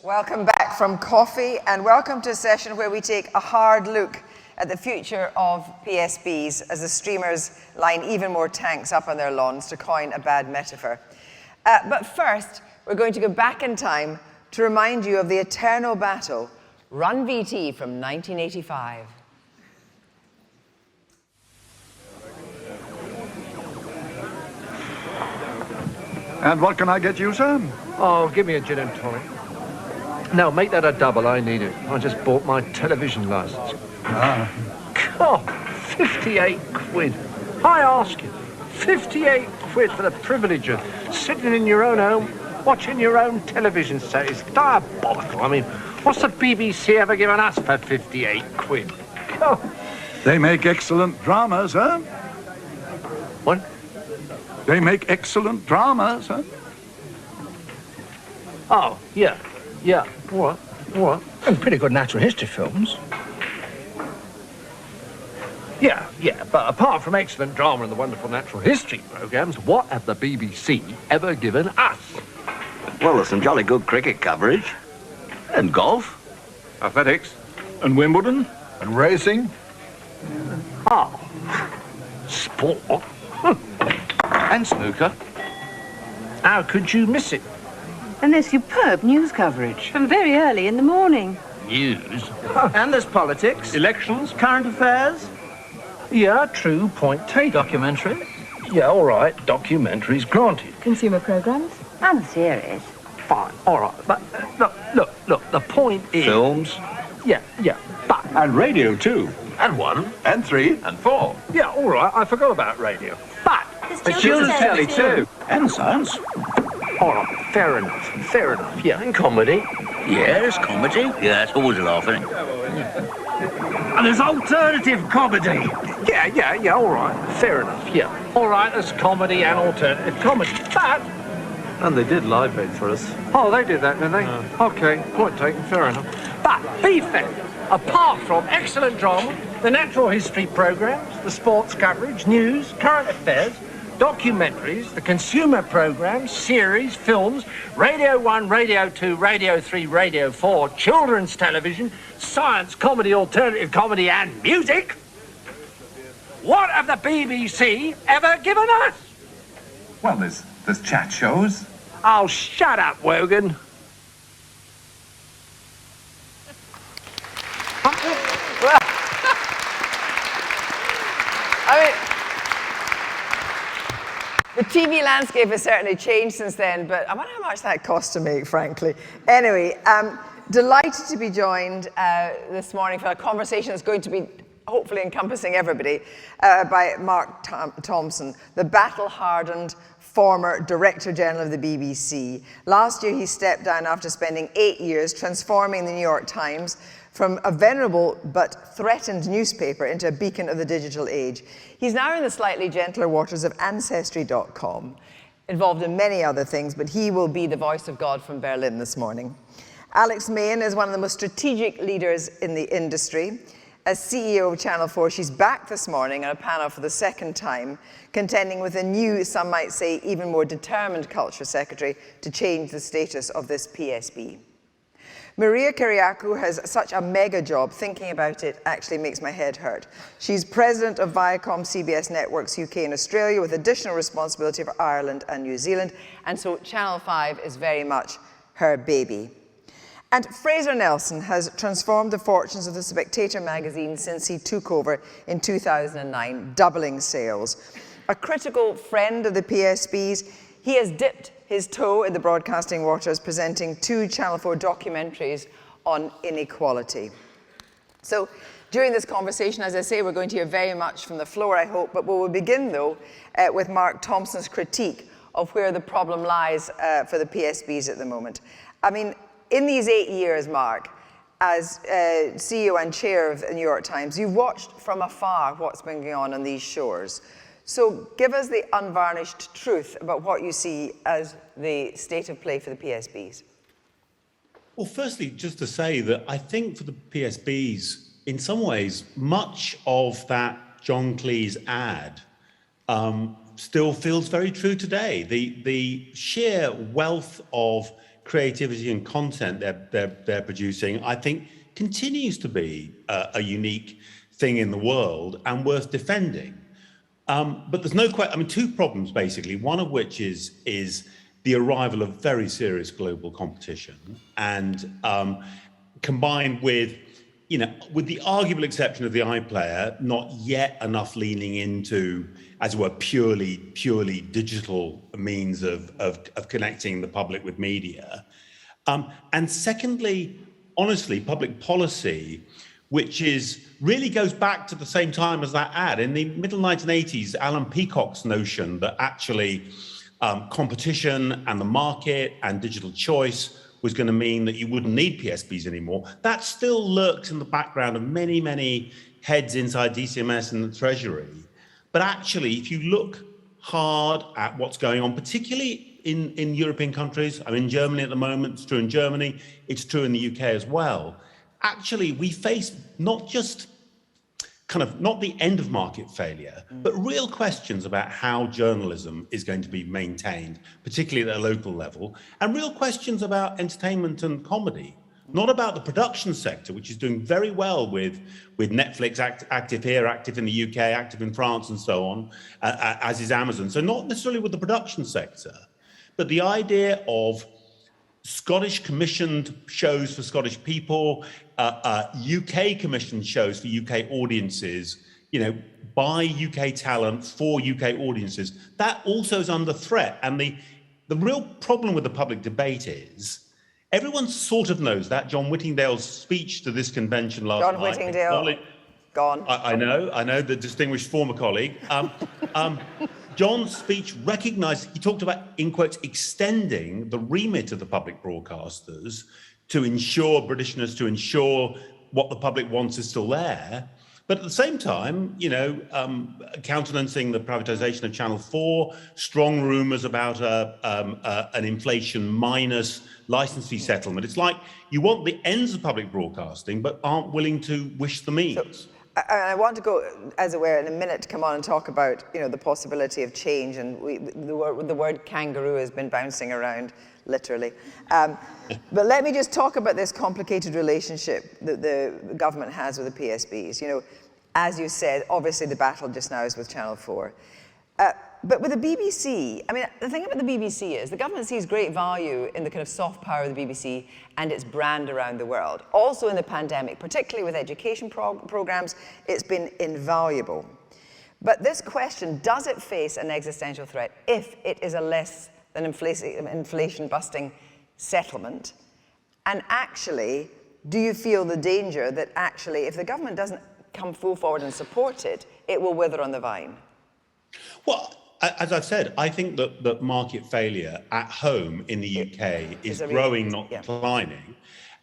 Welcome back from coffee, and welcome to a session where we take a hard look at the future of PSBs as the streamers line even more tanks up on their lawns, to coin a bad metaphor. But first, we're going to go back in time to remind you of the eternal battle, Run VT from 1985. And what can I get you, sir? Oh, give me a gin and tonic. No, make that a double. I need it. I just bought my television license. Ah. God, 58 quid. I ask you, 58 quid for the privilege of sitting in your own home, watching your own television set. It's diabolical. I mean, what's the BBC ever given us for 58 quid? God. They make excellent dramas, huh? What? They make excellent dramas, huh? Oh, yeah. Yeah. What? And pretty good natural history films. Yeah, but apart from excellent drama and the wonderful natural history programmes, what have the BBC ever given us? Well, there's some jolly good cricket coverage. And golf. Athletics. And Wimbledon. And racing. Oh, sport. And snooker. How could you miss it? And there's superb news coverage from very early in the morning. News. And there's politics. Elections. Current affairs. Yeah, true, point taken. Documentaries. Yeah, all right, documentaries granted. Consumer programs. And series. Fine, all right, but look, the point is... Films. Yeah, but... And radio, too. And 1. And 3. And 4. Yeah, all right, I forgot about radio. But... There's children's telly too. And science. All right, fair enough, yeah. And comedy. Yes, comedy. Yeah, that's always laughing. And there's alternative comedy. Yeah, all right, fair enough, yeah. All right, there's comedy and alternative comedy, but... And they did live bait for us. Oh, they did that, didn't they? Okay, point taken, fair enough. But, be fair, apart from excellent drama, the natural history programmes, the sports coverage, news, current affairs, documentaries, the consumer programmes, series, films, Radio 1, Radio 2, Radio 3, Radio 4, children's television, science, comedy, alternative comedy and music, what have the BBC ever given us? Well, there's chat shows. Oh, shut up, Wogan. The TV landscape has certainly changed since then, but I wonder how much that cost to make, frankly. Anyway, delighted to be joined this morning for a conversation that's going to be hopefully encompassing everybody, by Mark Thompson, the battle-hardened former Director General of the BBC. Last year, he stepped down after spending 8 years transforming the New York Times from a venerable but threatened newspaper into a beacon of the digital age. He's now in the slightly gentler waters of Ancestry.com, involved in many other things, but he will be the voice of God from Berlin this morning. Alex Mahon is one of the most strategic leaders in the industry. As CEO of Channel 4, she's back this morning on a panel for the second time, contending with a new, some might say, even more determined culture secretary to change the status of this PSB. Maria Kyriacou has such a mega job, thinking about it actually makes my head hurt. She's president of ViacomCBS Networks UK and Australia, with additional responsibility for Ireland and New Zealand, and so Channel 5 is very much her baby. And Fraser Nelson has transformed the fortunes of the Spectator magazine since he took over in 2009, doubling sales. A critical friend of the PSBs, he has dipped his toe in the broadcasting waters, presenting 2 Channel 4 documentaries on inequality. So during this conversation, as I say, we're going to hear very much from the floor, I hope, but we will begin, though, with Mark Thompson's critique of where the problem lies for the PSBs at the moment. I mean, in these 8 years, Mark, as CEO and chair of the New York Times, you've watched from afar what's been going on these shores. So give us the unvarnished truth about what you see as the state of play for the PSBs. Well, firstly, just to say that I think for the PSBs, in some ways, much of that John Cleese ad still feels very true today. The sheer wealth of creativity and content they're producing, I think continues to be a unique thing in the world and worth defending. But there's no question. I mean, two problems basically. One of which is the arrival of very serious global competition, and combined with, with the arguable exception of the iPlayer, not yet enough leaning into, as it were, purely digital means of connecting the public with media. And secondly, honestly, public policy, which really goes back to the same time as that ad. In the middle 1980s, Alan Peacock's notion that actually competition and the market and digital choice was going to mean that you wouldn't need PSBs anymore, that still lurks in the background of many, many heads inside DCMS and the Treasury. But actually, if you look hard at what's going on, particularly in European countries, I'm in Germany at the moment, it's true in Germany, it's true in the UK as well. Actually, we face not just not the end of market failure, but real questions about how journalism is going to be maintained, particularly at a local level, and real questions about entertainment and comedy, not about the production sector, which is doing very well with Netflix active here, active in the UK, active in France, and so on, as is Amazon. So not necessarily with the production sector, but the idea of Scottish commissioned shows for Scottish people, UK commissioned shows for UK audiences, by UK talent for UK audiences, that also is under threat. And the real problem with the public debate is everyone sort of knows that. John Whittingdale's speech to this convention last night. John Whittingdale, gone. I know, the distinguished former colleague. John's speech recognized, he talked about, in quotes, extending the remit of the public broadcasters to ensure Britishness, to ensure what the public wants is still there. But at the same time, countenancing the privatization of Channel 4, strong rumors about an inflation minus license fee settlement. It's like you want the ends of public broadcasting, but aren't willing to wish the means. I want to go, as it were, in a minute to come on and talk about, the possibility of change, and the word kangaroo has been bouncing around, literally. But let me just talk about this complicated relationship that the government has with the PSBs. As you said, obviously the battle just now is with Channel 4. But with the BBC, the thing about the BBC is the government sees great value in the kind of soft power of the BBC and its brand around the world. Also in the pandemic, particularly with education programs, it's been invaluable. But this question, does it face an existential threat if it is a less than inflation-busting settlement? And actually, do you feel the danger that actually, if the government doesn't come full forward and support it, it will wither on the vine? Well, as I've said, I think that market failure at home in the UK is growing, not declining.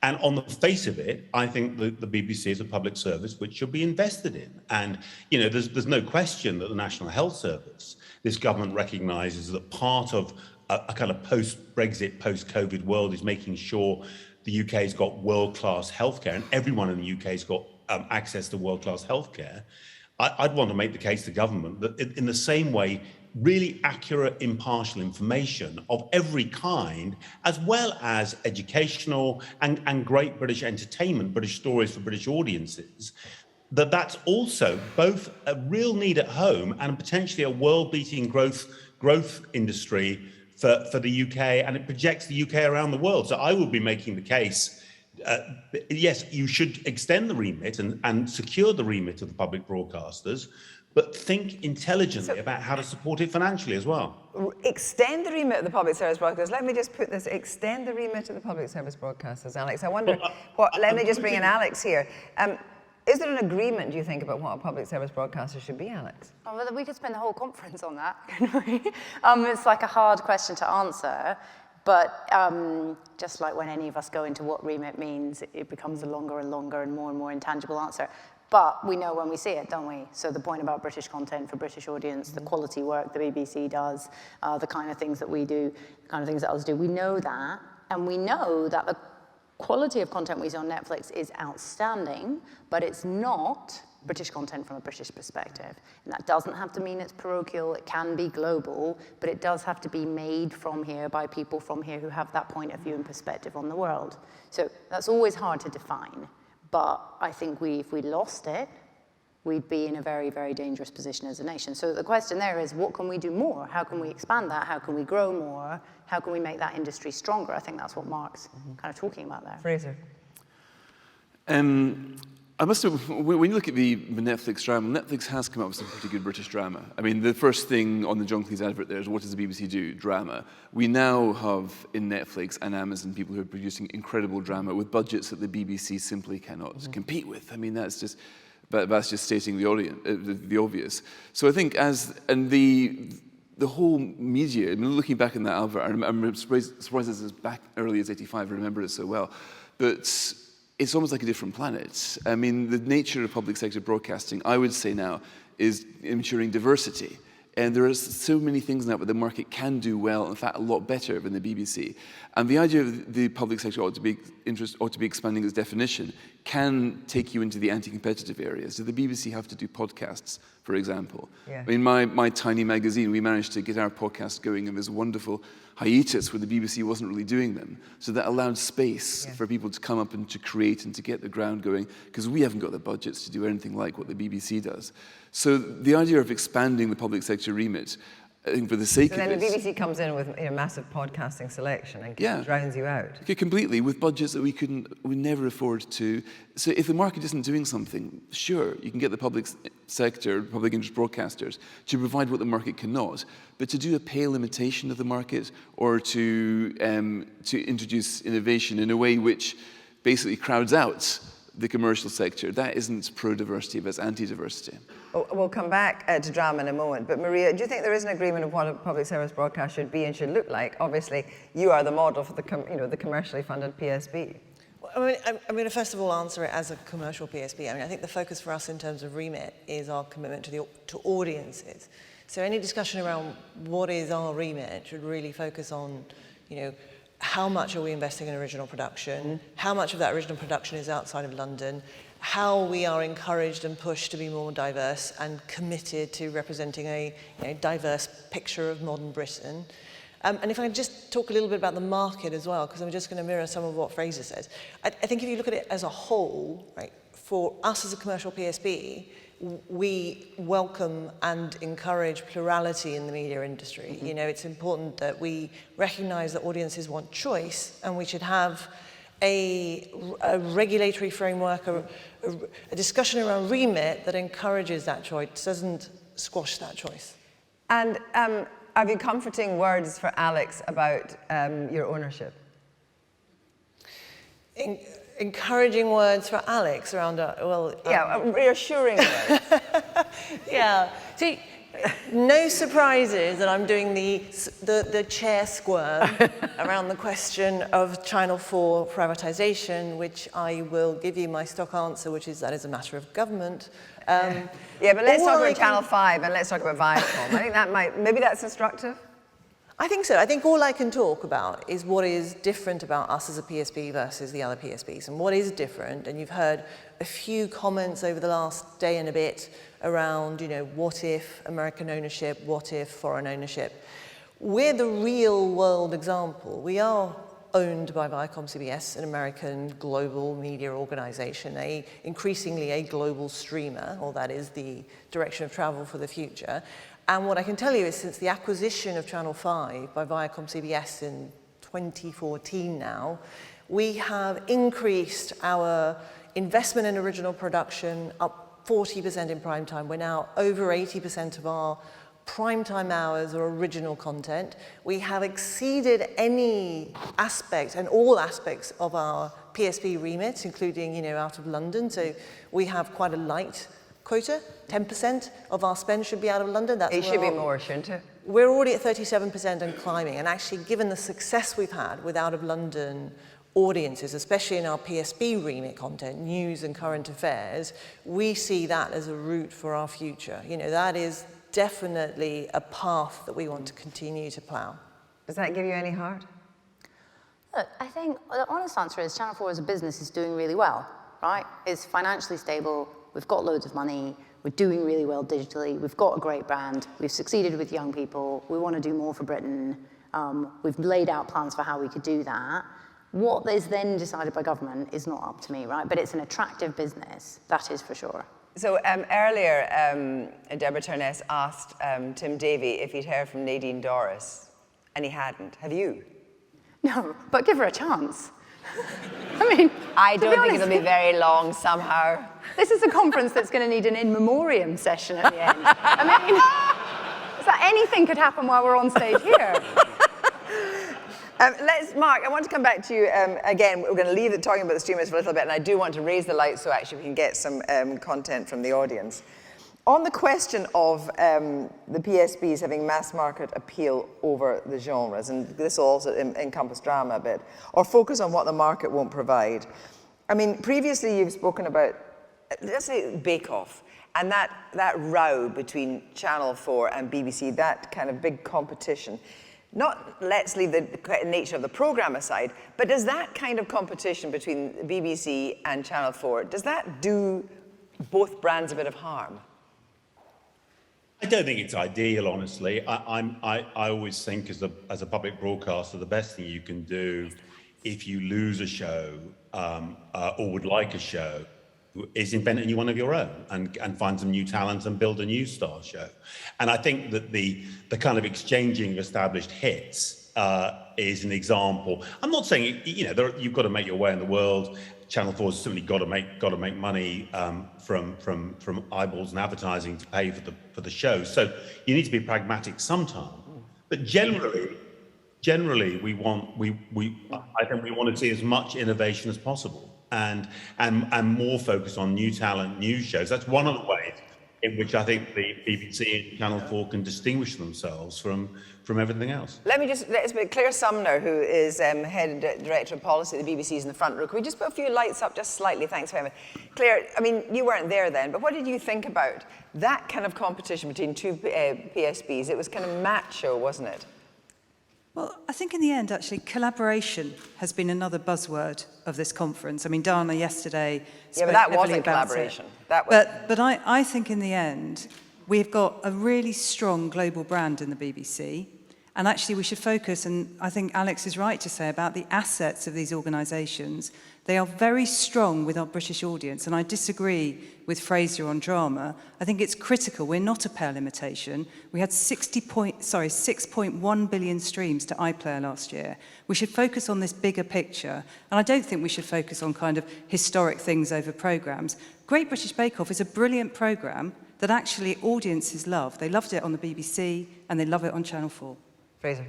And on the face of it, I think the BBC is a public service which should be invested in. And, there's no question that the National Health Service, this government recognises that part of a kind of post-Brexit, post-COVID world is making sure the UK's got world-class healthcare, and everyone in the UK's got access to world-class healthcare. I'd want to make the case to government that in the same way, really accurate, impartial information of every kind, as well as educational and great British entertainment, British stories for British audiences, that's also both a real need at home and potentially a world-beating growth industry for the UK, and it projects the UK around the world. So I will be making the case, yes, you should extend the remit and secure the remit of the public broadcasters, but think intelligently about how to support it financially as well. Extend the remit of the public service broadcasters. Let me just put this, extend the remit of the public service broadcasters, Alex. I wonder let me just bring in Alex here. Is there an agreement, do you think, about what a public service broadcaster should be, Alex? Oh, well, we could spend the whole conference on that, couldn't we? It's like a hard question to answer, but just like when any of us go into what remit means, it becomes a longer and longer and more intangible answer. But we know when we see it, don't we? So the point about British content for British audience, the quality work the BBC does, the kind of things that we do, the kind of things that others do, we know that. And we know that the quality of content we see on Netflix is outstanding, but it's not British content from a British perspective. And that doesn't have to mean it's parochial, it can be global, but it does have to be made from here by people from here who have that point of view and perspective on the world. So that's always hard to define, but I think if we lost it, we'd be in a very, very dangerous position as a nation. So the question there is, what can we do more? How can we expand that? How can we grow more? How can we make that industry stronger? I think that's what Mark's kind of talking about there. Fraser. I must have, when you look at the Netflix drama, Netflix has come up with some pretty good British drama. I mean, the first thing on the John Cleese advert there is, what does the BBC do? Drama. We now have in Netflix and Amazon people who are producing incredible drama with budgets that the BBC simply cannot compete with. I mean, that's just stating the obvious. So I think the whole media, I mean, looking back in that advert, I'm surprised this is back early as 85, I remember it so well, but it's almost like a different planet. I mean, the nature of public sector broadcasting, I would say now, is ensuring diversity. And there are so many things now that the market can do well, in fact, a lot better than the BBC. And the idea of the public sector ought to be expanding its definition can take you into the anti-competitive areas. So the BBC have to do podcasts, for example. Yeah. I mean, my tiny magazine, we managed to get our podcast going in this wonderful hiatus where the BBC wasn't really doing them. So that allowed space for people to come up and to create and to get the ground going, because we haven't got the budgets to do anything like what the BBC does. So the idea of expanding the public sector remit, I think for the sake of it... then the BBC comes in with massive podcasting selection and drowns you out. Okay, completely, with budgets that we never afford to. So if the market isn't doing something, sure, you can get the public sector, public interest broadcasters to provide what the market cannot, but to do a pay limitation of the market or to introduce innovation in a way which basically crowds out the commercial sector, that isn't pro-diversity, that's anti-diversity. We'll come back to drama in a moment, but Maria, do you think there is an agreement of what a public service broadcast should be and should look like? Obviously, you are the model for the commercially funded PSB. Well, I'm going to first of all answer it as a commercial PSB. I mean, I think the focus for us in terms of remit is our commitment to audiences. So any discussion around what is our remit should really focus on, how much are we investing in original production, how much of that original production is outside of London, how we are encouraged and pushed to be more diverse and committed to representing a diverse picture of modern Britain. And if I can just talk a little bit about the market as well, because I'm just going to mirror some of what Fraser says. I think if you look at it as a whole, right, for us as a commercial PSB, we welcome and encourage plurality in the media industry. It's important that we recognize that audiences want choice, and we should have a regulatory framework, a discussion around remit that encourages that choice, doesn't squash that choice. And have you comforting words for Alex about your ownership? Encouraging words for Alex around reassuring words. Yeah. See, no surprises that I'm doing the chair squirm around the question of Channel 4 privatisation, which I will give you my stock answer, which is that is a matter of government. But let's talk about Channel 5 and let's talk about Viacom. I think maybe that's instructive. I think so. I think all I can talk about is what is different about us as a PSB versus the other PSBs. And what is different, and you've heard a few comments over the last day and a bit around, what if American ownership, what if foreign ownership. We're the real world example. We are owned by ViacomCBS, an American global media organization, increasingly a global streamer, or that is the direction of travel for the future. And what I can tell you is since the acquisition of Channel 5 by ViacomCBS in 2014 now, we have increased our investment in original production up 40% in prime time. We're now over 80% of our primetime hours are original content. We have exceeded any aspect and all aspects of our PSB remit, including, out of London. So we have quite a light quota. 10% of our spend should be out of London. It should be more, shouldn't it? We're already at 37% and climbing. And actually, given the success we've had with out of London audiences, especially in our PSB remit content, news and current affairs, we see that as a route for our future. That is definitely a path that we want to continue to plough. Does that give you any heart? Look, I think the honest answer is Channel 4 as a business is doing really well, right? It's financially stable. we've got loads of money, we're doing really well digitally, we've got a great brand, we've succeeded with young people, we want to do more for Britain, we've laid out plans for how we could do that. What is then decided by government is not up to me, right? But it's an attractive business, that is for sure. So earlier, Deborah Turness asked Tim Davie if he'd heard from Nadine Dorris, and he hadn't. Have you? No, but give her a chance. I mean, I don't think it'll be very long somehow. This is a conference that's going to need an in memoriam session at the end. I mean, it's like anything could happen while we're on stage here. Mark, I want to come back to you again. We're going to leave talking about the streamers for a little bit, and I do want to raise the lights so actually we can get some content from the audience. On the question of the PSBs having mass market appeal over the genres, and this will also encompass drama a bit, or focus on what the market won't provide. I mean, previously you've spoken about, let's say, Bake Off, and that row between Channel 4 and BBC, that kind of big competition. Not, let's leave the nature of the programme aside, but does that kind of competition between BBC and Channel 4, does that do both brands a bit of harm? I don't think it's ideal, honestly. I always think as a public broadcaster, the best thing you can do if you lose a show or would like a show is invent a new one of your own and find some new talent and build a new star show. And I think that the kind of exchanging of established hits is an example. I'm not saying, you've got to make your way in the world. Channel 4's certainly got to make money from eyeballs and advertising to pay for the show. So you need to be pragmatic sometimes. But generally, I think we want to see as much innovation as possible and more focus on new talent, new shows. That's one of the ways in which I think the BBC and Channel 4 can distinguish themselves from everything else. Let's be Claire Sumner, who is head director of policy at the BBC, is in the front row. Can we just put a few lights up just slightly? Thanks very much. Claire, I mean, you weren't there then, but what did you think about that kind of competition between two PSBs? It was kind of macho, wasn't it? Well, I think in the end, actually, collaboration has been another buzzword of this conference. I mean, Dana yesterday spoke that heavily wasn't about collaboration. But I think in the end, we've got a really strong global brand in the BBC. And actually, we should focus, and I think Alex is right to say about the assets of these organisations. They are very strong with our British audience, and I disagree with Fraser on drama. I think it's critical. We're not a pale imitation. We had 6.1 billion streams to iPlayer last year. We should focus on this bigger picture, and I don't think we should focus on kind of historic things over programmes. Great British Bake Off is a brilliant programme that actually audiences love. They loved it on the BBC, and they love it on Channel 4. Fraser.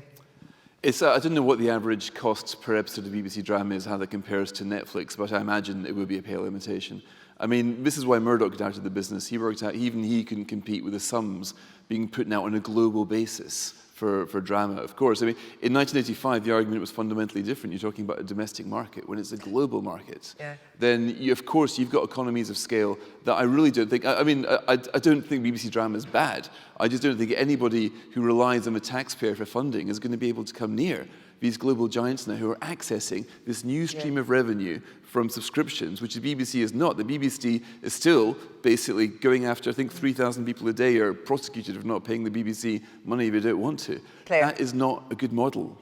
I don't know what the average cost per episode of BBC drama is, how that compares to Netflix, but I imagine it would be a pale imitation. I mean, this is why Murdoch got out of the business. He worked out even he couldn't compete with the sums being put out on a global basis for drama. Of course, I mean, in 1985, the argument was fundamentally different. You're talking about a domestic market. When it's a global market, then of course you've got economies of scale that I really don't think. I don't think BBC drama is bad. I just don't think anybody who relies on the taxpayer for funding is going to be able to come near these global giants now who are accessing this new stream of revenue from subscriptions, which the BBC is not. The BBC is still basically going after, I think, 3,000 people a day are prosecuted for not paying the BBC money if they don't want to. Claire. That is not a good model.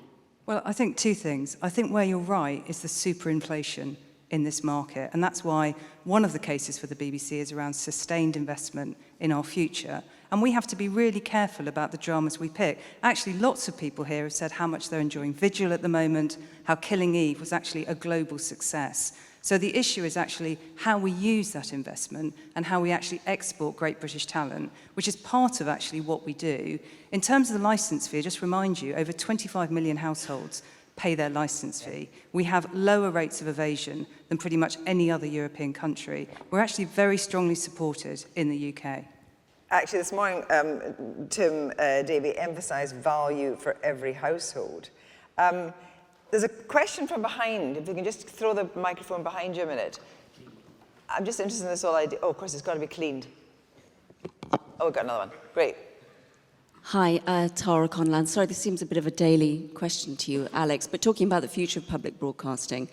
Well, I think two things. I think where you're right is the superinflation in this market, and that's why one of the cases for the BBC is around sustained investment in our future. And we have to be really careful about the dramas we pick. Actually, lots of people here have said how much they're enjoying Vigil at the moment, how Killing Eve was actually a global success. So the issue is actually how we use that investment and how we actually export great British talent, which is part of actually what we do. In terms of the licence fee, just remind you, over 25 million households pay their licence fee. We have lower rates of evasion than pretty much any other European country. We're actually very strongly supported in the UK. Actually, this morning, Tim Davie emphasised value for every household. There's a question from behind. If we can just throw the microphone behind you a minute. I'm just interested in this whole idea. Oh, of course, it's got to be cleaned. Oh, we've got another one. Great. Hi, Tara Conlan. Sorry, this seems a bit of a daily question to you, Alex, but talking about the future of public broadcasting,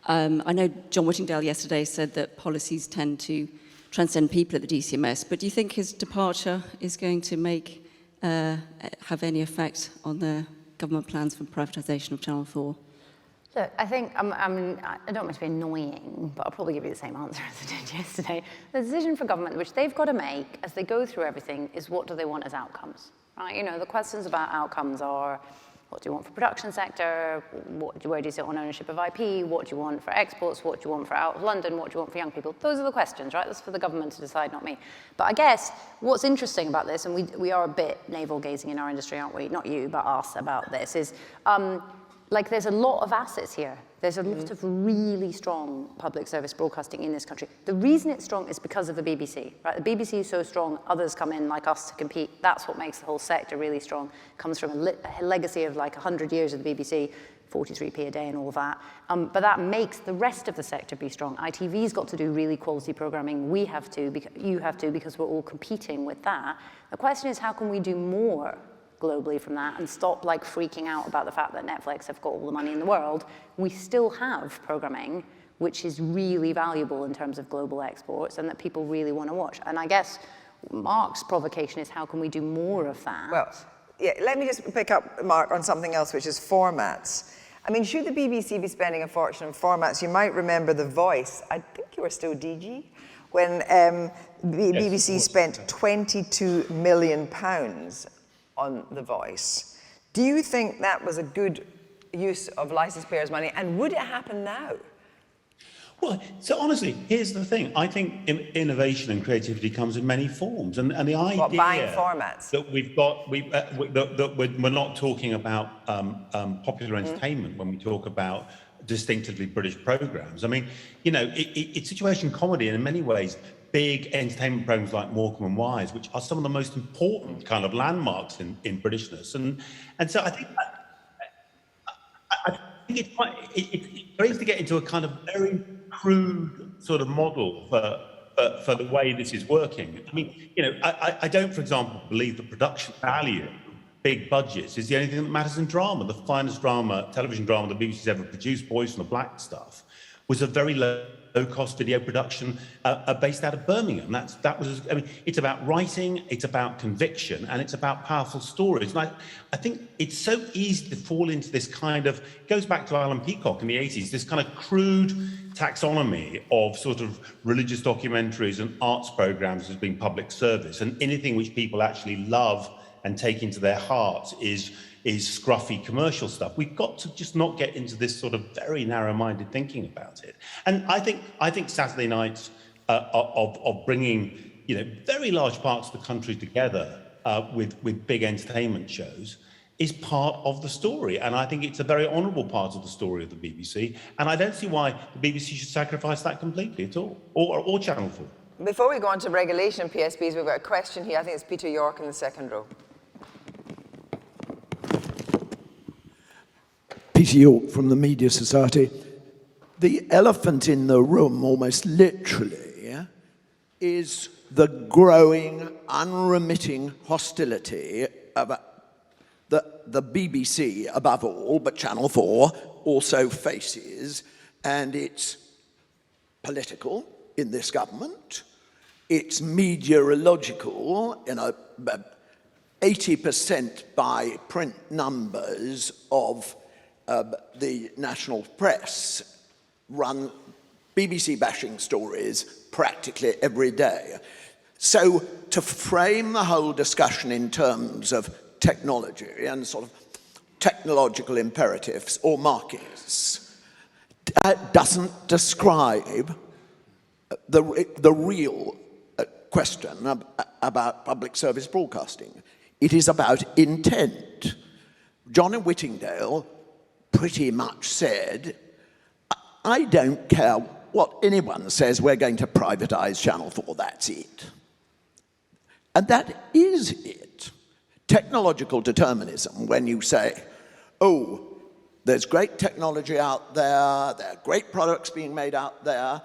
I know John Whittingdale yesterday said that policies tend to transcend people at the DCMS, but do you think his departure is going to have any effect on the government plans for privatisation of Channel 4? Look, I think, I don't want to be annoying, but I'll probably give you the same answer as I did yesterday. The decision for government, which they've got to make as they go through everything, is what do they want as outcomes, right? You know, the questions about outcomes are, what do you want for production sector? Where do you sit on ownership of IP? What do you want for exports? What do you want for out of London? What do you want for young people? Those are the questions, right? That's for the government to decide, not me. But I guess what's interesting about this, and we are a bit navel-gazing in our industry, aren't we? Not you, but us about this, is like there's a lot of assets here. There's a lot of really strong public service broadcasting in this country. The reason it's strong is because of the BBC, right? The BBC is so strong, others come in like us to compete. That's what makes the whole sector really strong. It comes from a legacy of like 100 years of the BBC, 43p a day and all of that. But that makes the rest of the sector be strong. ITV's got to do really quality programming. We have to, you have to, because we're all competing with that. The question is, how can we do more globally from that and stop like freaking out about the fact that Netflix have got all the money in the world? We still have programming which is really valuable in terms of global exports and that people really want to watch. And I guess Mark's provocation is, how can we do more of that? Well, yeah, let me just pick up, Mark, on something else, which is formats. I mean, should the BBC be spending a fortune on formats? You might remember The Voice. I think you were still DG when the BBC spent £22 million on The Voice. Do you think that was a good use of licence payers' money, and would it happen now? Well, so honestly, here's the thing. I think innovation and creativity comes in many forms, and the idea buying formats that we've got, that we're not talking about popular entertainment when we talk about distinctively British programmes. I mean, you know, it's situation comedy, and in many ways, big entertainment programmes like Morecambe and Wise, which are some of the most important kind of landmarks in Britishness, and so I think it's quite it's great to get into a kind of very crude sort of model for the way this is working. I mean, you know, I don't, for example, believe that production value, big budgets, is the only thing that matters in drama. The finest drama, television drama the BBC's ever produced, Boys from the Black Stuff, was a very low-cost video production based out of Birmingham. That was, I mean, it's about writing, it's about conviction, and it's about powerful stories. And I think it's so easy to fall into this kind of, it goes back to Alan Peacock in the 80s, this kind of crude taxonomy of sort of religious documentaries and arts programs as being public service, and anything which people actually love and take into their hearts is scruffy commercial stuff. We've got to just not get into this sort of very narrow-minded thinking about it. And I think Saturday nights of bringing, you know, very large parts of the country together with big entertainment shows is part of the story. And I think it's a very honourable part of the story of the BBC. And I don't see why the BBC should sacrifice that completely at all, or Channel 4. Before we go on to regulation of PSBs, we've got a question here. I think it's Peter York in the second row. Peter York from the Media Society. The elephant in the room, almost literally, is the growing, unremitting hostility of the BBC, above all, but Channel 4 also faces, and it's political in this government, it's meteorological, you know, 80% by print numbers of the national press run BBC bashing stories practically every day. So to frame the whole discussion in terms of technology and sort of technological imperatives or markets doesn't describe the real question about public service broadcasting. It is about intent. John Whittingdale pretty much said, I don't care what anyone says, we're going to privatise Channel 4, that's it. And that is it. Technological determinism, when you say, oh, there's great technology out there are great products being made out there,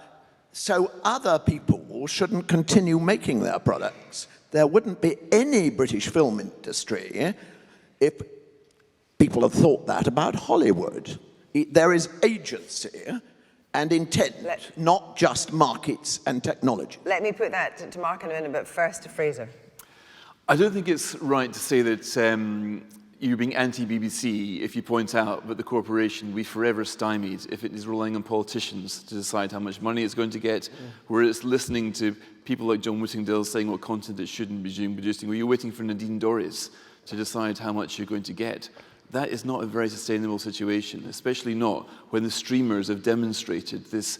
so other people shouldn't continue making their products. There wouldn't be any British film industry if people have thought that about Hollywood. There is agency and intent, not just markets and technology. Let me put that to Mark in a minute, but first to Fraser. I don't think it's right to say that you're being anti-BBC if you point out that the corporation will be forever stymied if it is relying on politicians to decide how much money it's going to get, where it's listening to people like John Whittingdale saying what content it shouldn't be producing, where you're waiting for Nadine Dorries to decide how much you're going to get. That is not a very sustainable situation, especially not when the streamers have demonstrated this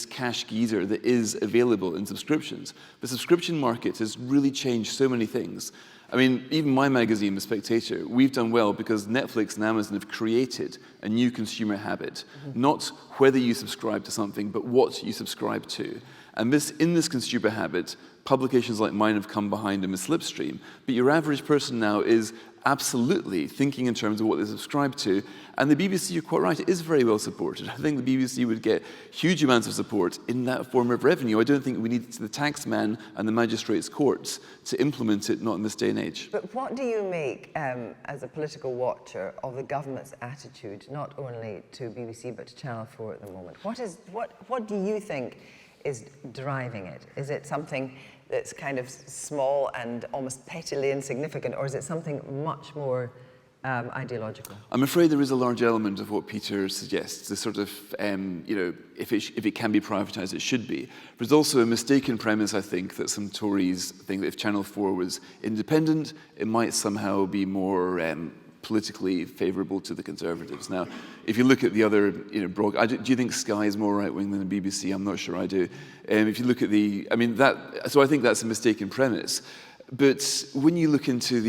cash geyser that is available in subscriptions. The subscription market has really changed so many things. I mean, even my magazine, The Spectator, we've done well because Netflix and Amazon have created a new consumer habit, not whether you subscribe to something, but what you subscribe to. And in this consumer habit, publications like mine have come behind them as slipstream, but your average person now is absolutely thinking in terms of what they subscribe to. And the BBC, you're quite right, it is very well supported. I think the BBC would get huge amounts of support in that form of revenue. I don't think we need the taxman and the magistrates' courts to implement it, not in this day and age. But what do you make, as a political watcher, of the government's attitude, not only to BBC but to Channel 4 at the moment? What do you think is driving it? Is it something that's kind of small and almost pettily insignificant, or is it something much more ideological? I'm afraid there is a large element of what Peter suggests, the sort of, if it can be privatised, it should be. There's also a mistaken premise, I think, that some Tories think that if Channel 4 was independent, it might somehow be more politically favourable to the Conservatives. Now, if you look at the other, do you think Sky is more right-wing than the BBC? I'm not sure I do. If you look at so I think that's a mistaken premise. But when you look into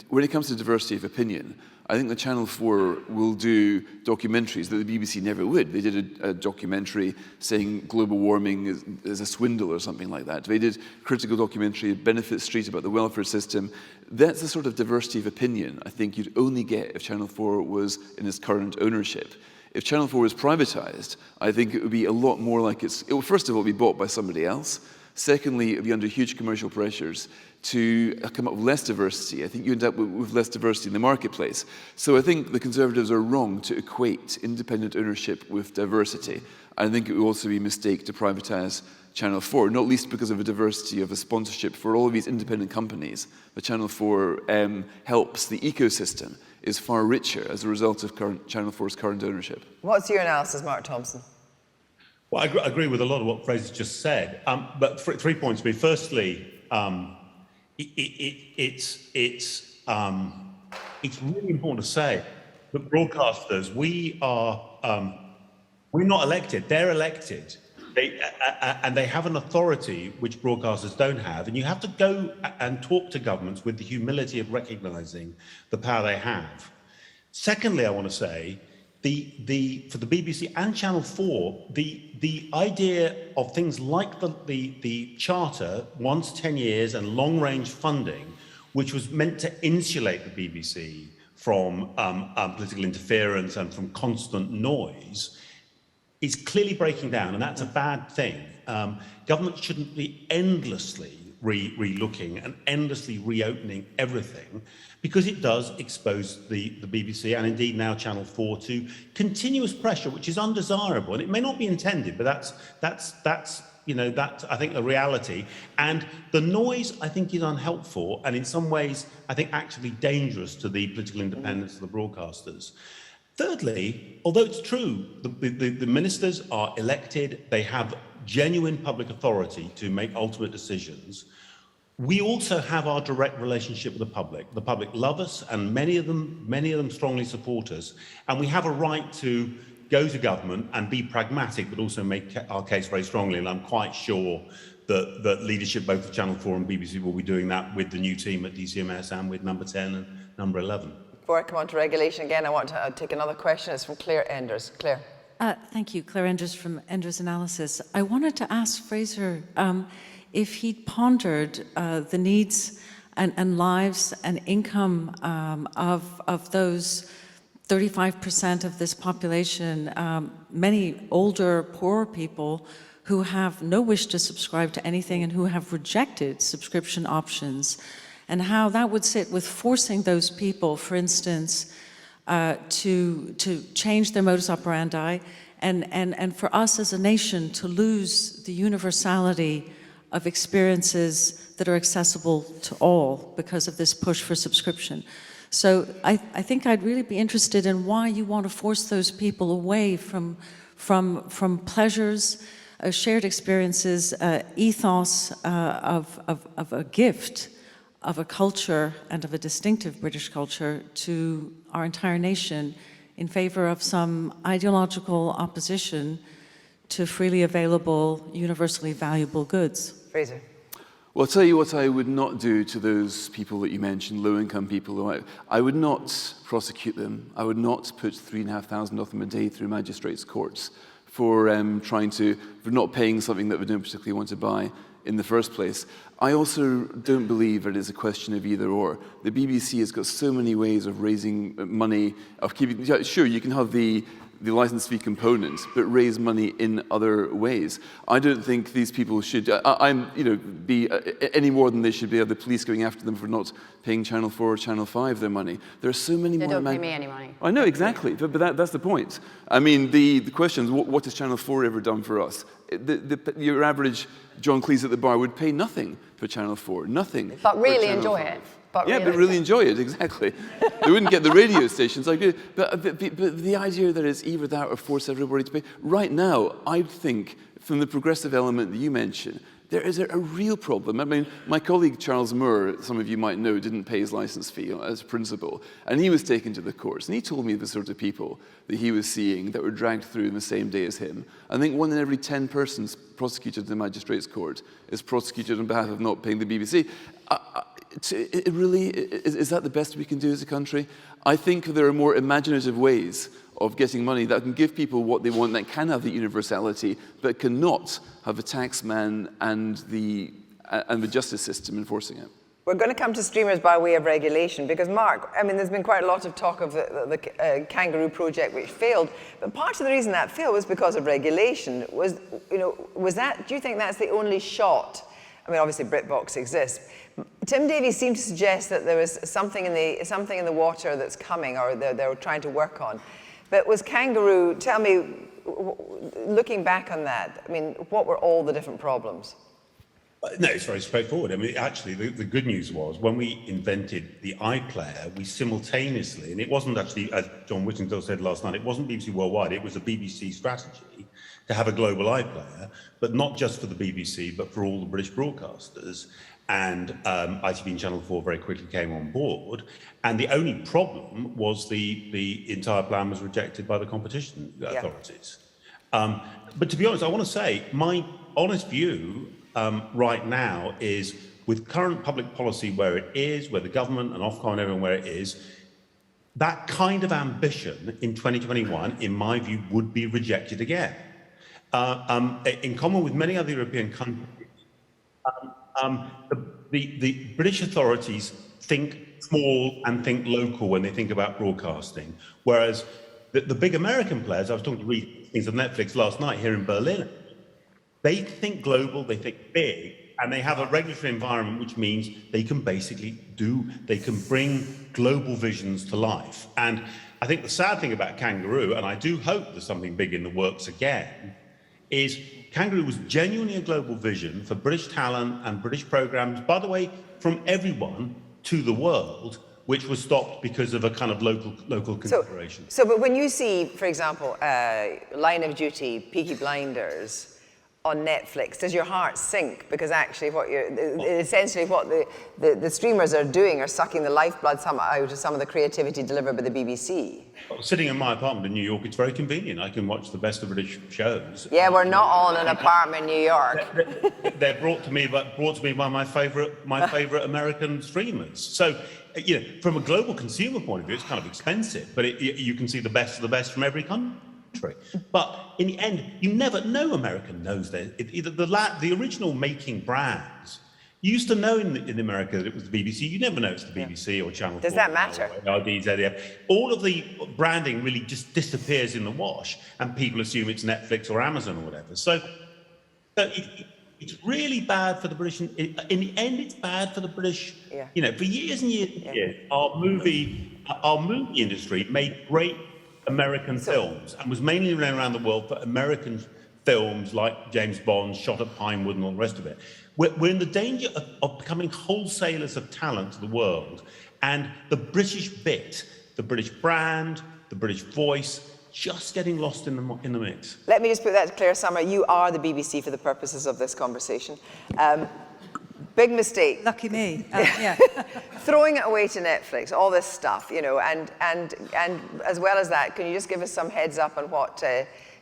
when it comes to diversity of opinion, I think the Channel 4 will do documentaries that the BBC never would. They did a documentary saying global warming is a swindle or something like that. They did critical documentary, Benefit Street, about the welfare system. That's the sort of diversity of opinion I think you'd only get if Channel 4 was in its current ownership. If Channel 4 was privatised, I think it would be a lot more like it will first of all be bought by somebody else. Secondly, it would be under huge commercial pressures to come up with less diversity. I think you end up with less diversity in the marketplace. So I think the Conservatives are wrong to equate independent ownership with diversity. I think it would also be a mistake to privatise Channel 4, not least because of the diversity of the sponsorship for all of these independent companies. But Channel 4 helps the ecosystem, is far richer as a result of Channel 4's current ownership. What's your analysis, Mark Thompson? Well, I agree with a lot of what Fraser just said, but 3 points to me. Firstly, it's really important to say that broadcasters, we're not elected; they're elected. And they have an authority which broadcasters don't have, and you have to go and talk to governments with the humility of recognising the power they have. Secondly, I want to say, for the BBC and Channel 4, the idea of things like the charter, once 10 years, and long-range funding, which was meant to insulate the BBC from political interference and from constant noise, is clearly breaking down, and that's a bad thing. Government shouldn't be endlessly re-looking and endlessly reopening everything, because it does expose the BBC and indeed now Channel 4 to continuous pressure, which is undesirable. And it may not be intended, but that's I think the reality. And the noise, I think, is unhelpful, and in some ways, I think actually dangerous to the political independence of the broadcasters. Thirdly, although it's true, the ministers are elected, they have genuine public authority to make ultimate decisions, we also have our direct relationship with the public. The public love us, and many of them strongly support us, and we have a right to go to government and be pragmatic, but also make our case very strongly. And I'm quite sure that leadership, both of Channel 4 and BBC, will be doing that with the new team at DCMS and with number 10 and number 11. Before I come on to regulation again, I want to take another question. It's from Claire Enders. Claire. Thank you. Claire Enders from Enders Analysis. I wanted to ask Fraser if he'd pondered the needs and lives and income of those 35% of this population, many older, poorer people who have no wish to subscribe to anything and who have rejected subscription options, and how that would sit with forcing those people, for instance, to change their modus operandi, and for us as a nation to lose the universality of experiences that are accessible to all because of this push for subscription. So I think I'd really be interested in why you want to force those people away from pleasures, shared experiences, ethos of a gift, of a culture and of a distinctive British culture to our entire nation in favor of some ideological opposition to freely available, universally valuable goods. Fraser. Well, I'll tell you what I would not do to those people that you mentioned, low-income people. I would not prosecute them. I would not put £3,500 of them a day through magistrates' courts for not paying something that we don't particularly want to buy in the first place. I also don't believe it is a question of either or. The BBC has got so many ways of raising money, of keeping, sure, you can have the license fee component, but raise money in other ways. I don't think these people should, be any more than they should be the police going after them for not paying Channel 4 or Channel 5 their money. There are so many more. They don't pay me any money. I know, exactly, but that's the point. I mean, the question is, what has Channel 4 ever done for us? Your average John Cleese at the bar would pay nothing for Channel 4, nothing. But really enjoy it. But really enjoy it, exactly. They wouldn't get the radio stations. But the idea that it's either that or force everybody to pay. Right now, I think, from the progressive element that you mentioned, there is a real problem. I mean, my colleague Charles Moore, some of you might know, didn't pay his license fee as principal, and he was taken to the courts, and he told me the sort of people that he was seeing that were dragged through in the same day as him. I think 1 in every 10 persons prosecuted in the magistrates' court is prosecuted on behalf of not paying the BBC. It really, is that the best we can do as a country? I think there are more imaginative ways of getting money that can give people what they want, that can have the universality, but cannot have a taxman and the justice system enforcing it. We're going to come to streamers by way of regulation, because Mark, I mean, there's been quite a lot of talk of the Kangaroo project which failed, but part of the reason that failed was because of regulation. Was that? Do you think that's the only shot? I mean, obviously BritBox exists. Tim Davies seemed to suggest that there was something in the water that's coming, or they're trying to work on. But was Kangaroo? Tell me, looking back on that, I mean, what were all the different problems? No, it's very straightforward. I mean, actually, the good news was when we invented the iPlayer, we simultaneously, and it wasn't actually, as John Whittingdale said last night, it wasn't BBC Worldwide, it was a BBC strategy to have a global iPlayer, but not just for the BBC, but for all the British broadcasters. And ITV and Channel 4 very quickly came on board. And the only problem was the entire plan was rejected by the competition authorities. But to be honest, I want to say my honest view right now is, with current public policy where it is, where the government and Ofcom and everyone where it is, that kind of ambition in 2021, in my view, would be rejected again. In common with many other European countries, the British authorities think small and think local when they think about broadcasting, whereas the big American players, I was talking to Reed of Netflix last night here in Berlin, they think global, they think big, and they have a regulatory environment which means they can bring global visions to life. And I think the sad thing about Kangaroo, and I do hope there's something big in the works again, is Kangaroo was genuinely a global vision for British talent and British programmes, by the way, from everyone to the world, which was stopped because of a kind of local consideration. But when you see, for example, Line of Duty, Peaky Blinders on Netflix, does your heart sink? Because actually essentially what the streamers are doing are sucking the lifeblood out of some of the creativity delivered by the BBC. Sitting in my apartment in New York, it's very convenient. I can watch the best of British shows. Yeah, we're not all in an apartment in New York. They're brought to me by my favourite American streamers. So, from a global consumer point of view, it's kind of expensive, but you can see the best of the best from every country. But in the end, you never know American knows the original making brands. You used to know in America that it was the BBC. You never know it's the BBC or Channel 4. Does that matter? All of the branding really just disappears in the wash, and people assume it's Netflix or Amazon or whatever. So it's really bad for the British. In the end, it's bad for the British. For years and years and years, our movie our movie industry made great American films and was mainly known around the world for American films like James Bond, shot at Pinewood and all the rest of it. We're in the danger of becoming wholesalers of talent to the world, and the British bit, the British brand, the British voice, just getting lost in the mix. Let me just put that to Claire Summer. You are the BBC for the purposes of this conversation. Big mistake. Lucky me. Yeah. Throwing it away to Netflix, all this stuff, you know, and as well as that, can you just give us some heads up on what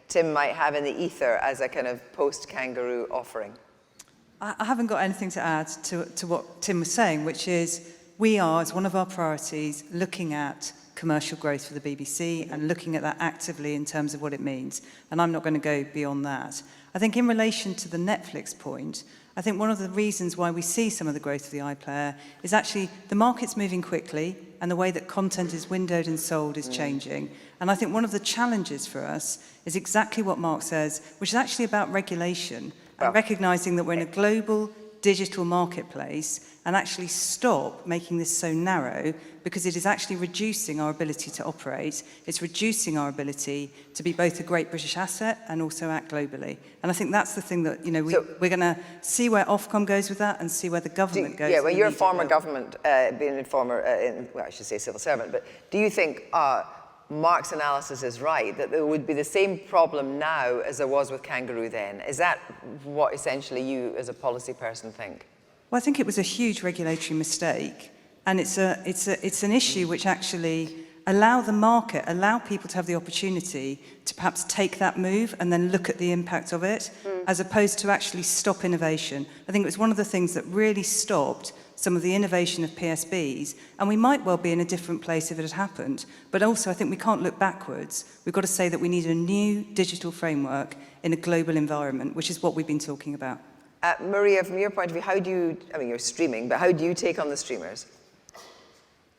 Tim might have in the ether as a kind of post-Kangaroo offering? I haven't got anything to add to what Tim was saying, which is we are, as one of our priorities, looking at commercial growth for the BBC and looking at that actively in terms of what it means. And I'm not going to go beyond that. I think in relation to the Netflix point, I think one of the reasons why we see some of the growth of the iPlayer is actually the market's moving quickly and the way that content is windowed and sold is changing. And I think one of the challenges for us is exactly what Mark says, which is actually about regulation and recognising that we're in a global digital marketplace and actually stop making this so narrow, because it is actually reducing our ability to operate. It's reducing our ability to be both a great British asset and also act globally. And I think that's the thing that, you know, we're going to see where Ofcom goes with that and see where the government goes. Yeah, well, you're a former government, being a former, well, I should say civil servant, but do you think Mark's analysis is right, that there would be the same problem now as there was with Kangaroo then? Is that what essentially you as a policy person think? Well, I think it was a huge regulatory mistake, and it's an issue which actually allow the market, allow people to have the opportunity to perhaps take that move and then look at the impact of it, as opposed to actually stop innovation. I think it was one of the things that really stopped some of the innovation of PSBs, and we might well be in a different place if it had happened. But also, I think we can't look backwards. We've got to say that we need a new digital framework in a global environment, which is what we've been talking about. Maria, from your point of view, how do you, I mean, you're streaming, but how do you take on the streamers?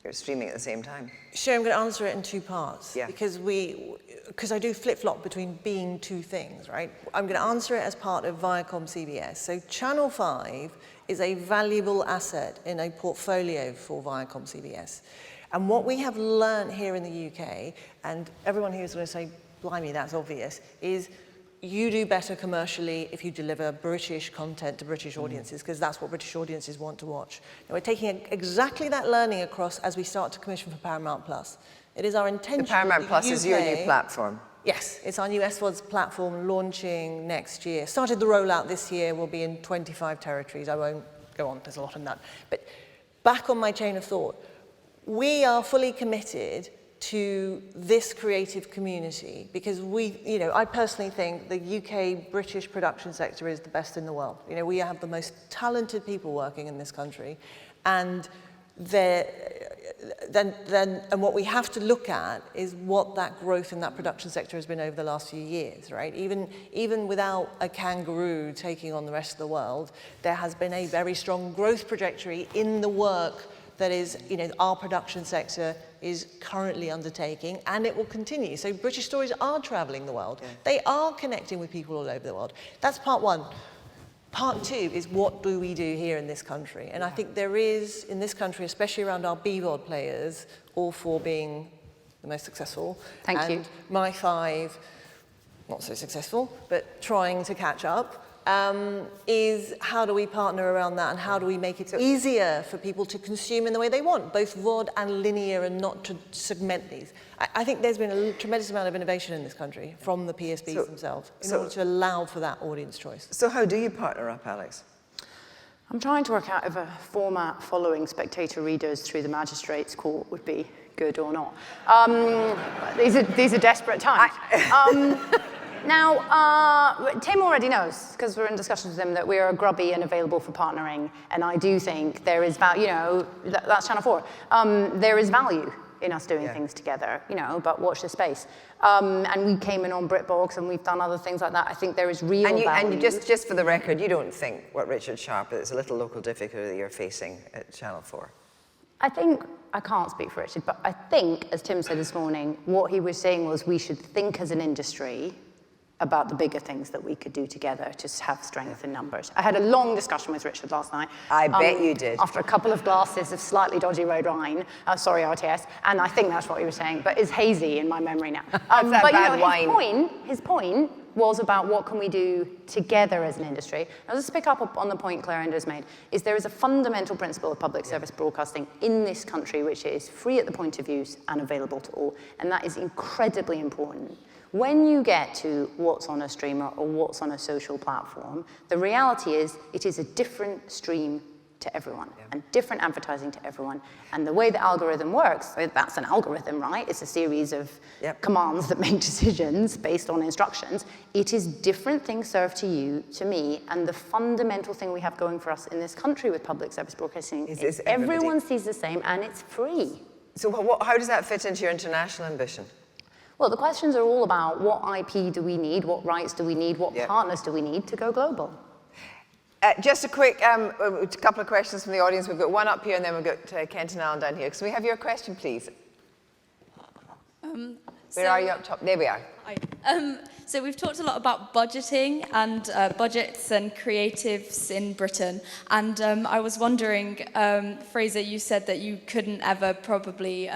You're streaming at the same time. Sure, I'm going to answer it in two parts. Yeah. Because I do flip-flop between being two things, right? I'm going to answer it as part of ViacomCBS. So Channel 5 is a valuable asset in a portfolio for ViacomCBS. And what we have learned here in the UK, and everyone here is going to say, blimey, that's obvious, is you do better commercially if you deliver British content to British audiences, because that's what British audiences want to watch. Now, we're taking exactly that learning across as we start to commission for Paramount+. It is our intention. The Paramount+ is your new platform. Yes, it's our new SVODs platform launching next year. Started the rollout this year, will be in 25 territories. I won't go on, there's a lot in that. But back on my chain of thought, we are fully committed to this creative community, because I personally think the UK British production sector is the best in the world. You know, we have the most talented people working in this country, and what we have to look at is what that growth in that production sector has been over the last few years, right? Even without a Kangaroo taking on the rest of the world, there has been a very strong growth trajectory in the work that is, our production sector is currently undertaking, and it will continue. So British stories are traveling the world. Yeah. They are connecting with people all over the world. That's part one. Part two is, what do we do here in this country? And I think there is, in this country, especially around our BVOD players, all four being the most successful. Thank you. My five, not so successful, but trying to catch up. Is how do we partner around that, and how do we make it easier for people to consume in the way they want, both VOD and linear, and not to segment these. I think there's been a tremendous amount of innovation in this country from the PSBs themselves in order to allow for that audience choice. So how do you partner up, Alex? I'm trying to work out if a format following Spectator readers through the magistrates' court would be good or not. These are desperate times. Now, Tim already knows, because we're in discussions with him, that we are grubby and available for partnering, and I do think there is value, that's Channel 4. There is value in us doing things together, but watch this space. And we came in on BritBox, and we've done other things like that. I think there is real value. And just for the record, you don't think what Richard Sharp, it's a little local difficulty you're facing at Channel 4? I think, I can't speak for Richard, but I think, as Tim said this morning, what he was saying was we should think as an industry about the bigger things that we could do together to have strength in numbers. I had a long discussion with Richard last night. I bet you did. After a couple of glasses of slightly dodgy red wine, sorry RTS, and I think that's what he was saying, but it's hazy in my memory now. That but bad wine. His point was about what can we do together as an industry. Now, let's pick up on the point Claire Enders made, is there is a fundamental principle of public service broadcasting in this country, which is free at the point of use and available to all, and that is incredibly important. When you get to what's on a streamer or what's on a social platform, the reality is it is a different stream to everyone and different advertising to everyone. And the way the algorithm works, that's an algorithm, right? It's a series of commands that make decisions based on instructions. It is different things served to you, to me, and the fundamental thing we have going for us in this country with public service broadcasting is everyone sees the same and it's free. So how does that fit into your international ambition? Well, the questions are all about what IP do we need, what rights do we need, what partners do we need to go global? Just a quick couple of questions from the audience. We've got one up here and then we've got Kent and Alan down here. So we have your question, please. Where are you up top? There we are. So we've talked a lot about budgeting and budgets and creatives in Britain. And I was wondering, Fraser, you said that you couldn't ever probably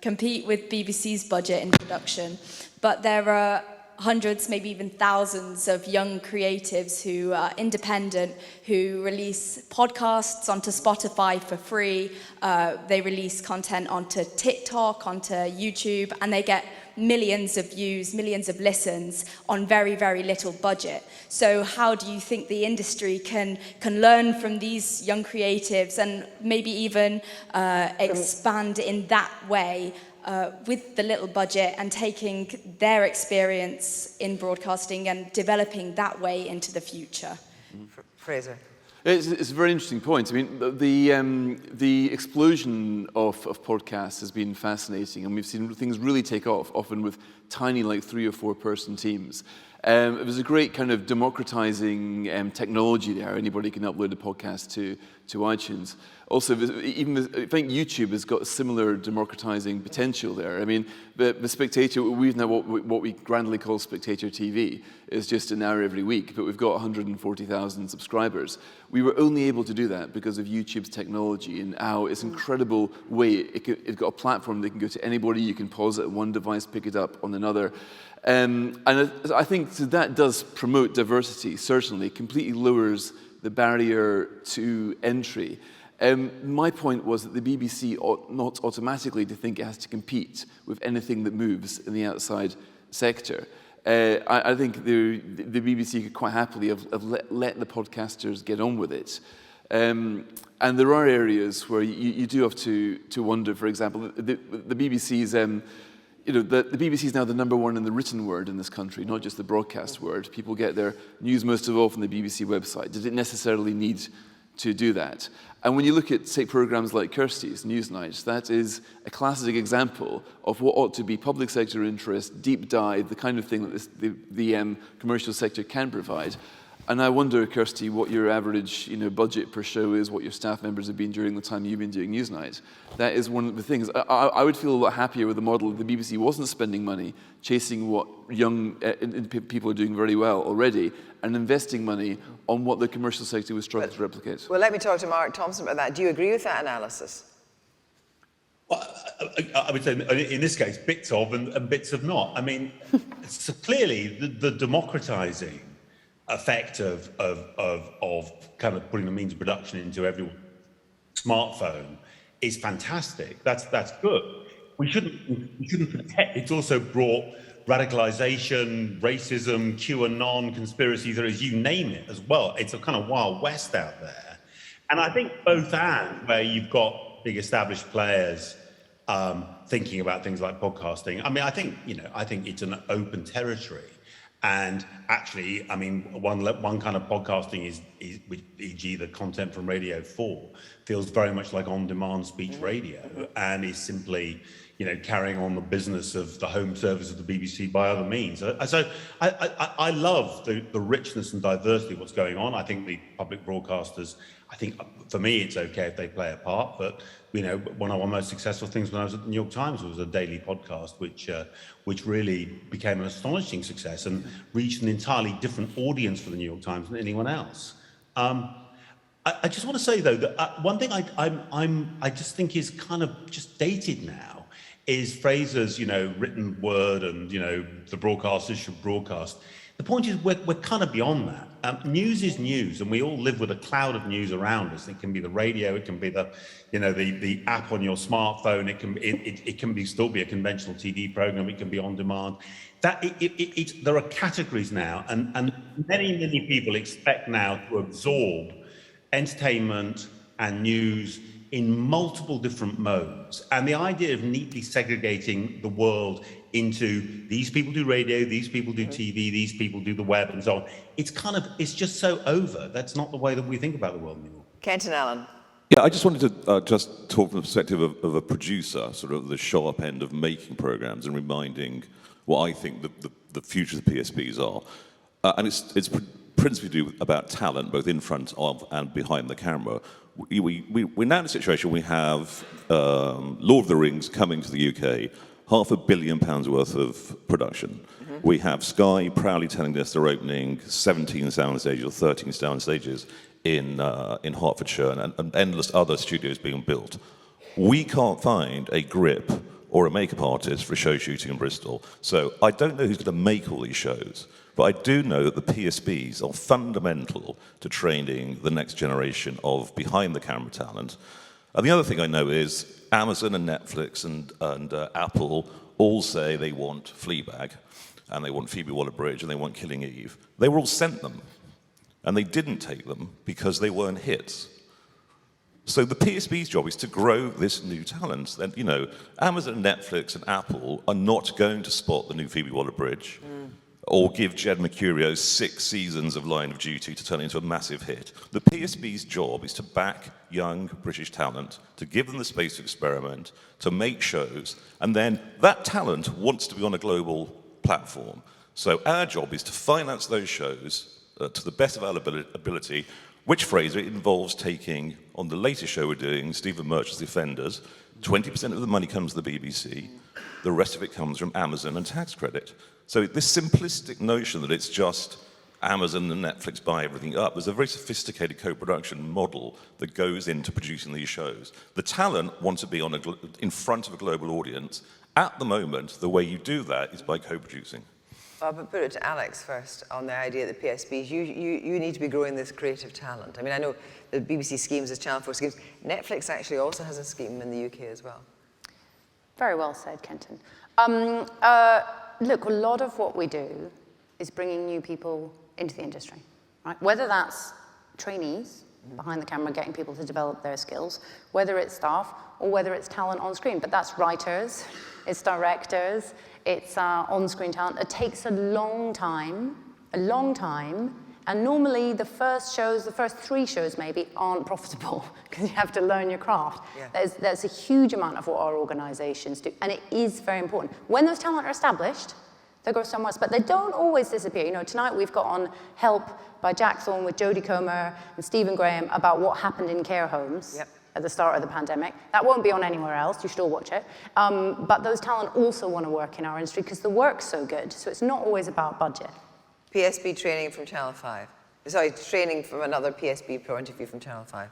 compete with BBC's budget in production, but there are hundreds, maybe even thousands of young creatives who are independent, who release podcasts onto Spotify for free. They release content onto TikTok, onto YouTube, and they get millions of views, millions of listens on very, very little budget. So how do you think the industry can learn from these young creatives and maybe even expand in that way with the little budget and taking their experience in broadcasting and developing that way into the future? Fraser. It's a very interesting point. I mean, the explosion of podcasts has been fascinating, and we've seen things really take off, often with tiny, like 3 or 4 person teams. It was a great kind of democratizing technology there. Anybody can upload a podcast to iTunes. Also, I think YouTube has got a similar democratizing potential there. I mean, the Spectator, we've now what we grandly call Spectator TV, is just an hour every week, but we've got 140,000 subscribers. We were only able to do that because of YouTube's technology and how it's an incredible way. It's got a platform that can go to anybody. You can pause it at one device, pick it up on another. And I think that does promote diversity, certainly, completely lowers the barrier to entry. My point was that the BBC ought not automatically to think it has to compete with anything that moves in the outside sector. I think the BBC could quite happily have let the podcasters get on with it. And there are areas where you do have to wonder, for example, the BBC's... the BBC is now the #1 in the written word in this country, not just the broadcast word. People get their news most of all from the BBC website. Did it necessarily need to do that? And when you look at, say, programs like Kirsty's Newsnight, that is a classic example of what ought to be public sector interest, deep dive, the kind of thing that the commercial sector can provide. And I wonder, Kirsty, what your average budget per show is, what your staff members have been during the time you've been doing Newsnight. That is one of the things. I would feel a lot happier with the model if the BBC wasn't spending money chasing what young people are doing very well already and investing money on what the commercial sector was struggling to replicate. Well, let me talk to Mark Thompson about that. Do you agree with that analysis? Well, I would say in this case, bits of and bits of not. I mean, so clearly the democratizing effect of kind of putting the means of production into every smartphone is fantastic. That's good. We shouldn't forget it's also brought radicalization, racism, QAnon, conspiracy theories, you name it as well. It's a kind of Wild West out there. And I think both and where you've got big established players thinking about things like podcasting. I mean, I think it's an open territory. And actually, I mean, one kind of podcasting is e.g. the content from Radio 4 feels very much like on-demand speech radio and is simply, carrying on the business of the home service of the BBC by other means. So I love the richness and diversity of what's going on. I think the public broadcasters, I think for me it's okay if they play a part, but one of our most successful things when I was at the New York Times was a daily podcast, which really became an astonishing success and reached an entirely different audience for the New York Times than anyone else. I just want to say though that one thing I just think is kind of just dated now is Fraser's written word and the broadcasters should broadcast. The point is we're kind of beyond that. News is news, and we all live with a cloud of news around us. It can be the radio, it can be the app on your smartphone, it can still be a conventional TV program, it can be on demand. There are categories now, and many people expect now to absorb entertainment and news in multiple different modes. And the idea of neatly segregating the world into these people do radio, these people do TV, these people do the web and so on, it's just so over. That's not the way that we think about the world anymore. Kenton Allen. Yeah, I just wanted to just talk from the perspective of a producer, sort of the sharp end of making programs and reminding what I think the future of the PSBs are. And it's principally to do about talent, both in front of and behind the camera. We're now in a situation we have Lord of the Rings coming to the UK, £500 million worth of production. Mm-hmm. We have Sky proudly telling us they're opening 17 sound stages or 13 sound stages in Hertfordshire and endless other studios being built. We can't find a grip or a makeup artist for show shooting in Bristol. So I don't know who's going to make all these shows, but I do know that the PSBs are fundamental to training the next generation of behind-the-camera talent. And the other thing I know is Amazon and Netflix and Apple all say they want Fleabag, and they want Phoebe Waller-Bridge, and they want Killing Eve. They were all sent them, and they didn't take them because they weren't hits. So the PSB's job is to grow this new talent. And, Amazon, Netflix, and Apple are not going to spot the new Phoebe Waller-Bridge or give Jed Mercurio 6 seasons of Line of Duty to turn it into a massive hit. The PSB's job is to back young British talent, to give them the space to experiment, to make shows, and then that talent wants to be on a global platform. So our job is to finance those shows to the best of our ability, which, Fraser, involves taking, on the latest show we're doing, Stephen Merchant's The Offenders, 20% of the money comes to the BBC, the rest of it comes from Amazon and tax credit. So this simplistic notion that it's just Amazon and Netflix buy everything up, there's a very sophisticated co-production model that goes into producing these shows. The talent want to be in front of a global audience. At the moment, the way you do that is by co-producing. Well, but put it to Alex first on the idea that PSBs, you need to be growing this creative talent. I mean, I know the BBC schemes, there's Channel 4 schemes. Netflix actually also has a scheme in the UK as well. Very well said, Kenton. Look, a lot of what we do is bringing new people into the industry, right? Whether that's trainees behind the camera, getting people to develop their skills, whether it's staff, or whether it's talent on screen. But that's writers, it's directors, it's on-screen talent. It takes a long time, and normally the first 3 shows maybe aren't profitable because you have to learn your craft. Yeah. There's a huge amount of what our organizations do, and it is very important. When those talent are established, they go somewhere else, but they don't always disappear. Tonight we've got on Help by Jack Thorne with Jodie Comer and Stephen Graham about what happened in care homes. Yep. At the start of the pandemic. That won't be on anywhere else, you should all watch it. But those talent also want to work in our industry because the work's so good, so it's not always about budget. PSB training from Channel 5. Sorry, training from another PSB point of view from Channel 5.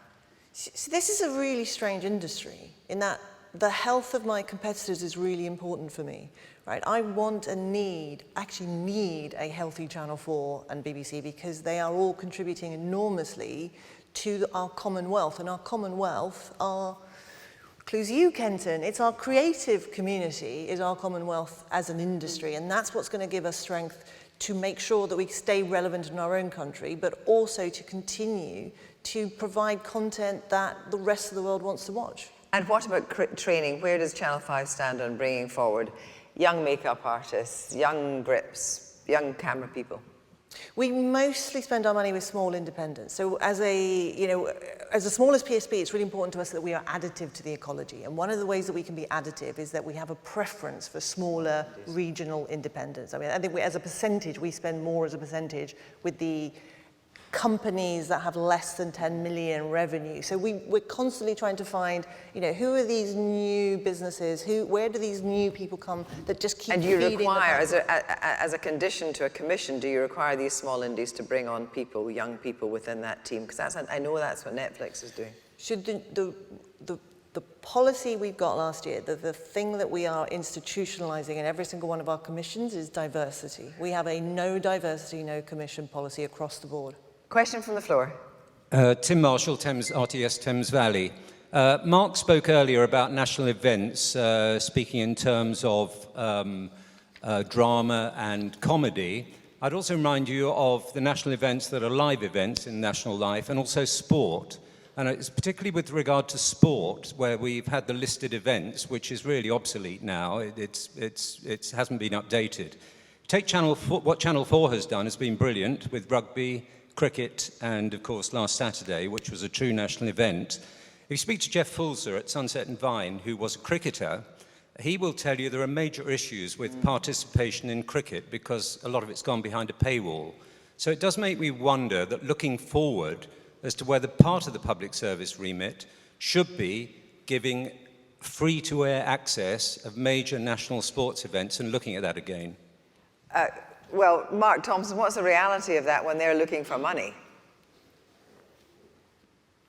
So this is a really strange industry in that the health of my competitors is really important for me, right? I want and need a healthy Channel 4 and BBC because they are all contributing enormously to our commonwealth, and our commonwealth includes you, Kenton. It's our creative community is our commonwealth as an industry, and that's what's going to give us strength to make sure that we stay relevant in our own country, but also to continue to provide content that the rest of the world wants to watch. And what about training? Where does Channel 5 stand on bringing forward young makeup artists, young grips, young camera people? We mostly spend our money with small independents. So as the smallest PSB, it's really important to us that we are additive to the ecology. And one of the ways that we can be additive is that we have a preference for smaller regional independents. I mean, I think as a percentage, we spend more as a percentage with the companies that have less than 10 million revenue. So we're constantly trying to find, who are these new businesses? Where do these new people come that just keep feeding? And you require, as a condition to a commission, do you require these small indies to bring on people, young people within that team? Because I know that's what Netflix is doing. Should the policy we've got last year, the thing that we are institutionalizing in every single one of our commissions is diversity. We have a no diversity, no commission policy across the board. Question from the floor. Tim Marshall, RTS Thames Valley. Mark spoke earlier about national events, speaking in terms of drama and comedy. I'd also remind you of the national events that are live events in national life, and also sport. And it's particularly with regard to sport, where we've had the listed events, which is really obsolete now. It hasn't been updated. Take Channel 4, what Channel 4 has done has been brilliant with rugby, cricket, and of course last Saturday, which was a true national event. If you speak to Jeff Fulzer at Sunset and Vine, who was a cricketer, he will tell you there are major issues with participation in cricket because a lot of it's gone behind a paywall. So it does make me wonder that looking forward as to whether part of the public service remit should be giving free-to-air access of major national sports events and looking at that again. Well, Mark Thompson, what's the reality of that when they're looking for money?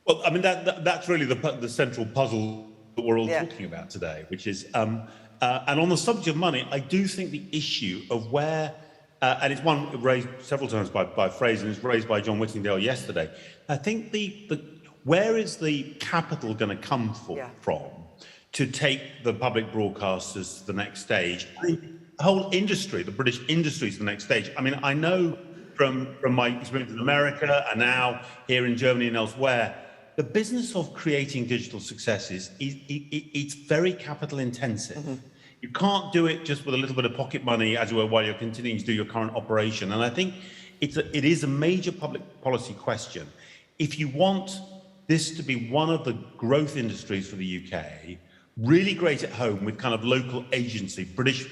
Well, I mean, that's really the central puzzle that we're all talking about today, which is, and on the subject of money, I do think the issue of where, and it's one raised several times by Fraser, and it's raised by John Whittingdale yesterday. I think where is the capital going to come from to take the public broadcasters to the next stage? I mean, the whole industry, the British industry, is the next stage. I mean, I know from my experience in America and now here in Germany and elsewhere, the business of creating digital successes it's very capital intensive. Mm-hmm. You can't do it just with a little bit of pocket money, as it were, while you're continuing to do your current operation. And I think it is a major public policy question. If you want this to be one of the growth industries for the UK, really great at home with kind of local agency, British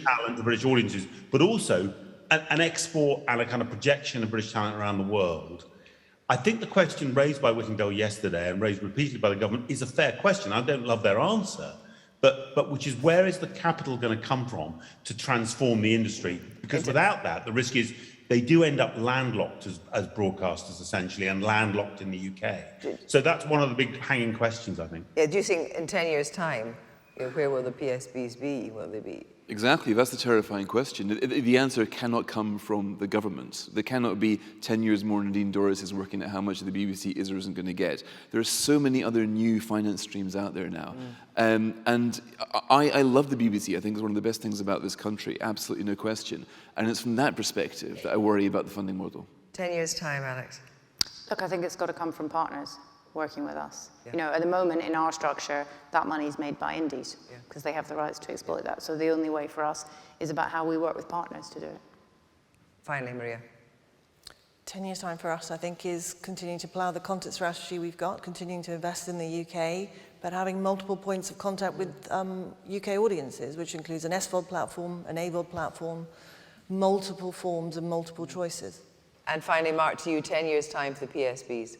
talent, the British audiences, but also an export and a kind of projection of British talent around the world. I think the question raised by Whittingdale yesterday and raised repeatedly by the government is a fair question. I don't love their answer, but which is, where is the capital going to come from to transform the industry? Because without that, the risk is they do end up landlocked as broadcasters, essentially, and landlocked in the UK. So that's one of the big hanging questions, I think. Yeah, do you think in 10 years' time, where will the PSBs be? Will they be? Exactly, that's the terrifying question. The answer cannot come from the government. There cannot be 10 years more Nadine Dorris is working at how much the BBC is or isn't going to get. There are so many other new finance streams out there now. And I love the BBC. I think it's one of the best things about this country, absolutely no question. And it's from that perspective that I worry about the funding model. 10 years' time, Alex. Look, I think it's got to come from partners working with us. Yeah. At the moment in our structure, that money's made by indies because they have the rights to exploit that. So the only way for us is about how we work with partners to do it. Finally, Maria. 10 years' time for us, I think, is continuing to plough the content strategy we've got, continuing to invest in the UK, but having multiple points of contact with UK audiences, which includes an SVOD platform, an AVOD platform, multiple forms and multiple choices. And finally, Mark, to you, 10 years' time for the PSBs.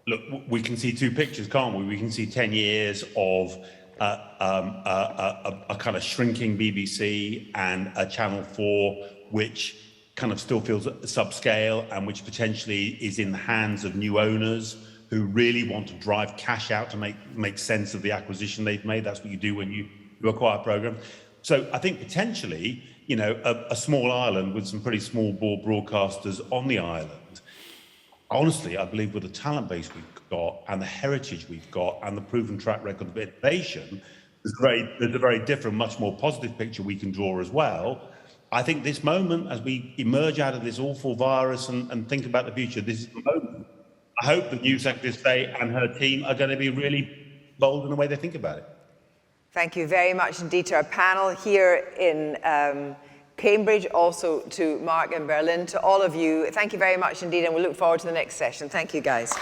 Look, we can see two pictures, can't we? We can see 10 years of a kind of shrinking BBC and a Channel 4, which kind of still feels subscale and which potentially is in the hands of new owners who really want to drive cash out to make sense of the acquisition they've made. That's what you do when you acquire a program. So I think potentially, a small island with some pretty small bore broadcasters on the island. Honestly, I believe with the talent base we've got and the heritage we've got and the proven track record of innovation, there's a very different, much more positive picture we can draw as well. I think this moment, as we emerge out of this awful virus and think about the future, this is the moment. I hope the new Secretary of State and her team are going to be really bold in the way they think about it. Thank you very much indeed to our panel here in Cambridge, also to Mark in Berlin, to all of you. Thank you very much indeed, and we look forward to the next session. Thank you, guys.